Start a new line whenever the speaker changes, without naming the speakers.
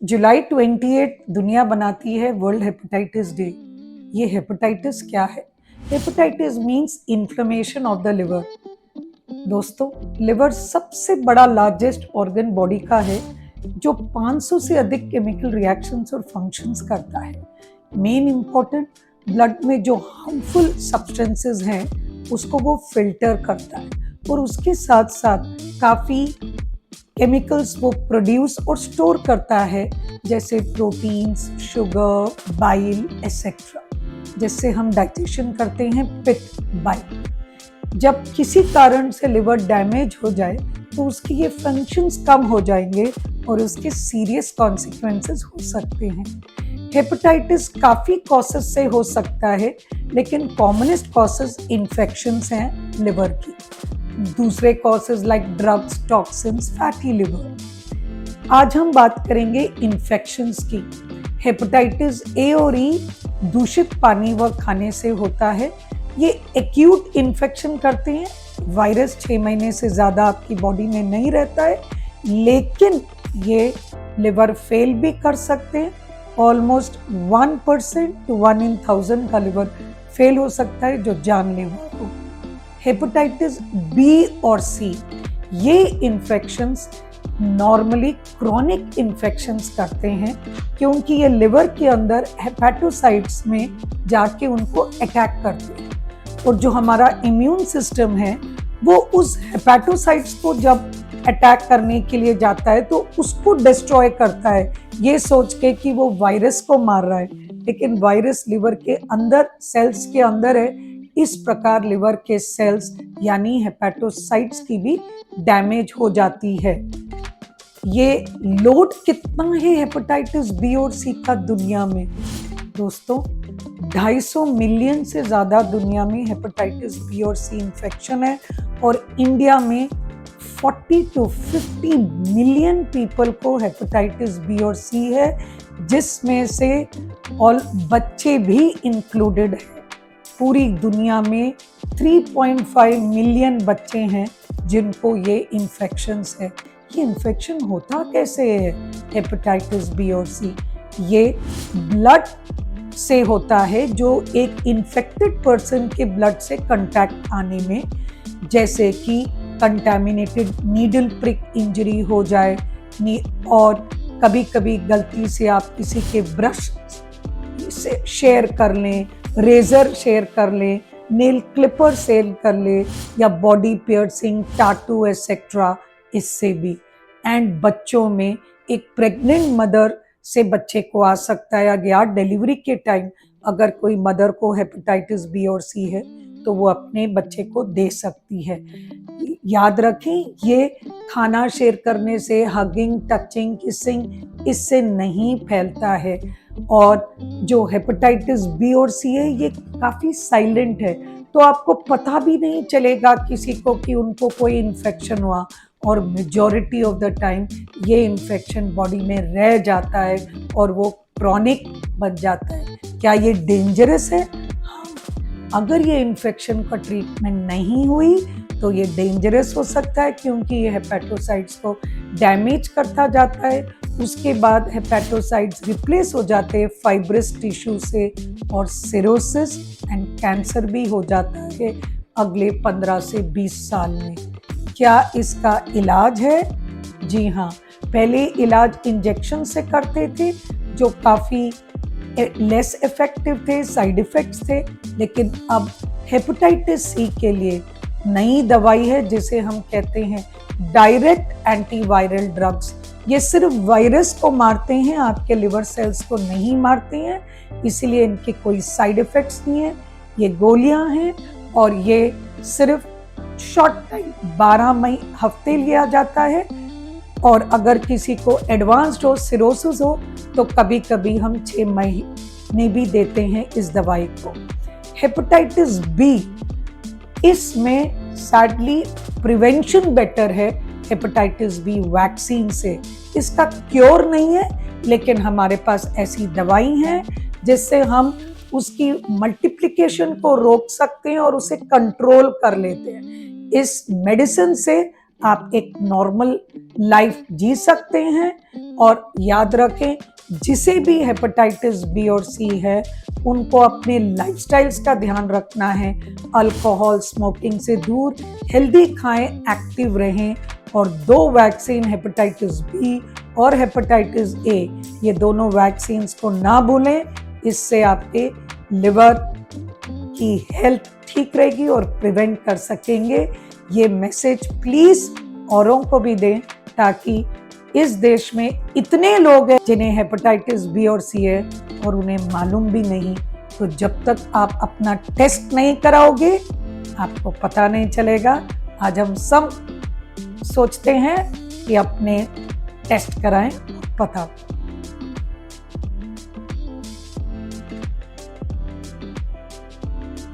जुलाई 28 दुनिया बनाती है वर्ल्ड हेपेटाइटिस डे। ये हेपेटाइटिस क्या है? Hepatitis means inflammation of the liver. दोस्तों, लिवर सबसे बड़ा लार्जेस्ट ऑर्गन बॉडी का है जो 500 से अधिक केमिकल रिएक्शंस और फंक्शंस करता है। मेन इंपॉर्टेंट, ब्लड में जो हार्मफुल सब्सटेंसेस हैं उसको वो फिल्टर करता है और उसके साथ साथ काफ़ी केमिकल्स वो प्रोड्यूस और स्टोर करता है, जैसे प्रोटीन्स, शुगर, बाइल एसेट्रा, जिससे हम डाइजेशन करते हैं पित्त, बाइल। जब किसी कारण से लिवर डैमेज हो जाए तो उसके ये फंक्शंस कम हो जाएंगे और उसके सीरियस कॉन्सिक्वेंसेस हो सकते हैं। हेपेटाइटिस काफ़ी कॉसेस से हो सकता है, लेकिन कॉमनेस्ट कॉसेस इन्फेक्शंस हैं लिवर की। दूसरे causes like drugs, toxins, fatty liver. आज हम बात करेंगे इन्फेक्शंस की। हेपेटाइटिस ए और ई दूषित पानी व खाने से होता है। ये एक्यूट इन्फेक्शन करते हैं। वायरस 6 महीने से ज़्यादा आपकी बॉडी में नहीं रहता है, लेकिन ये लिवर फेल भी कर सकते हैं। ऑलमोस्ट 1% टू 1 in 1000 का लिवर फेल हो सकता है, जो जानलेवा हो। हेपेटाइटिस बी और सी, ये इन्फेक्शंस नॉर्मली क्रॉनिक इन्फेक्शंस करते हैं, क्योंकि ये लिवर के अंदर हेपेटोसाइट्स में जाके उनको अटैक करते हैं और जो हमारा इम्यून सिस्टम है वो उस हेपेटोसाइट्स को जब अटैक करने के लिए जाता है तो उसको डिस्ट्रॉय करता है, ये सोच के कि वो वायरस को मार रहा है, लेकिन वायरस लिवर के अंदर, सेल्स के अंदर है। इस प्रकार लिवर के सेल्स यानी हेपेटोसाइट्स की भी डैमेज हो जाती है। ये लोड कितना है हेपेटाइटिस बी और सी का दुनिया में? दोस्तों, 250 मिलियन से ज़्यादा दुनिया में हेपेटाइटिस बी और सी इन्फेक्शन है और इंडिया में 40 to 50 मिलियन पीपल को हेपेटाइटिस बी और सी है, जिसमें से ऑल बच्चे भी इंक्लूडेड है। पूरी दुनिया में 3.5 मिलियन बच्चे हैं जिनको ये इन्फेक्शंस है। ये इन्फेक्शन होता कैसे है हेपेटाइटिस बी और सी? ये ब्लड से होता है, जो एक इन्फेक्टेड पर्सन के ब्लड से कांटेक्ट आने में, जैसे कि कंटामिनेटेड नीडल प्रिक इंजरी हो जाए, और कभी कभी गलती से आप किसी के ब्रश से शेयर कर लें, रेजर शेयर कर लें, नेल क्लिपर शेयर कर लें, या बॉडी पियर्सिंग, टैटू एसेट्रा, इससे भी। एंड बच्चों में एक प्रेग्नेंट मदर से बच्चे को आ सकता है, या डिलीवरी के टाइम अगर कोई मदर को हेपेटाइटिस बी और सी है तो वो अपने बच्चे को दे सकती है। याद रखें, ये खाना शेयर करने से, हगिंग, टचिंग, किसिंग, इससे नहीं फैलता है। और जो हेपेटाइटिस बी और सी है ये काफ़ी साइलेंट है, तो आपको पता भी नहीं चलेगा किसी को कि उनको कोई इन्फेक्शन हुआ, और मेजॉरिटी ऑफ द टाइम ये इन्फेक्शन बॉडी में रह जाता है और वो क्रॉनिक बन जाता है। क्या ये डेंजरस है? हाँ, अगर ये इन्फेक्शन का ट्रीटमेंट नहीं हुई तो ये डेंजरस हो सकता है, क्योंकि ये हेपेटोसाइट्स को डैमेज करता जाता है। उसके बाद हेपेटोसाइट्स रिप्लेस हो जाते हैं फाइब्रस टिश्यू से, और सिरोसिस एंड कैंसर भी हो जाता है अगले 15 से 20 साल में। क्या इसका इलाज है? जी हाँ, पहले इलाज इंजेक्शन से करते थे, जो काफ़ी लेस इफेक्टिव थे, साइड इफ़ेक्ट्स थे, लेकिन अब हेपेटाइटिस सी के लिए नई दवाई है, जिसे हम कहते हैं डायरेक्ट एंटीवायरल ड्रग्स। ये सिर्फ वायरस को मारते हैं, आपके लिवर सेल्स को नहीं मारते हैं, इसीलिए इनके कोई साइड इफ़ेक्ट्स नहीं है। ये गोलियां हैं और ये सिर्फ शॉर्ट टाइम 12 हफ्ते लिया जाता है, और अगर किसी को एडवांस्ड हो, सिरोसिस हो, तो कभी कभी हम 6 महीने भी देते हैं इस दवाई को। हेपेटाइटिस बी, इसमें सैडली प्रिवेंशन बेटर है हेपेटाइटिस बी वैक्सीन से। इसका क्योर नहीं है, लेकिन हमारे पास ऐसी दवाई हैं जिससे हम उसकी मल्टीप्लिकेशन को रोक सकते हैं और उसे कंट्रोल कर लेते हैं। इस मेडिसिन से आप एक नॉर्मल लाइफ जी सकते हैं। और याद रखें, जिसे भी हेपेटाइटिस बी और सी है उनको अपने लाइफस्टाइल्स का ध्यान रखना है। अल्कोहल स्मोकिंग से दूर, हेल्दी खाएं, एक्टिव रहें। और 2 वैक्सीन हेपेटाइटिस बी और हेपेटाइटिस ए, ये दोनों वैक्सीन्स को ना भूलें। इससे आपके लिवर की हेल्थ ठीक रहेगी और प्रिवेंट कर सकेंगे। ये मैसेज प्लीज औरों को भी दें, ताकि इस देश में इतने लोग हैं जिन्हें हेपेटाइटिस बी और सी है और उन्हें मालूम भी नहीं। तो जब तक आप अपना टेस्ट नहीं कराओगे आपको पता नहीं चलेगा। आज हम सब सोचते हैं कि अपने टेस्ट कराएं, पता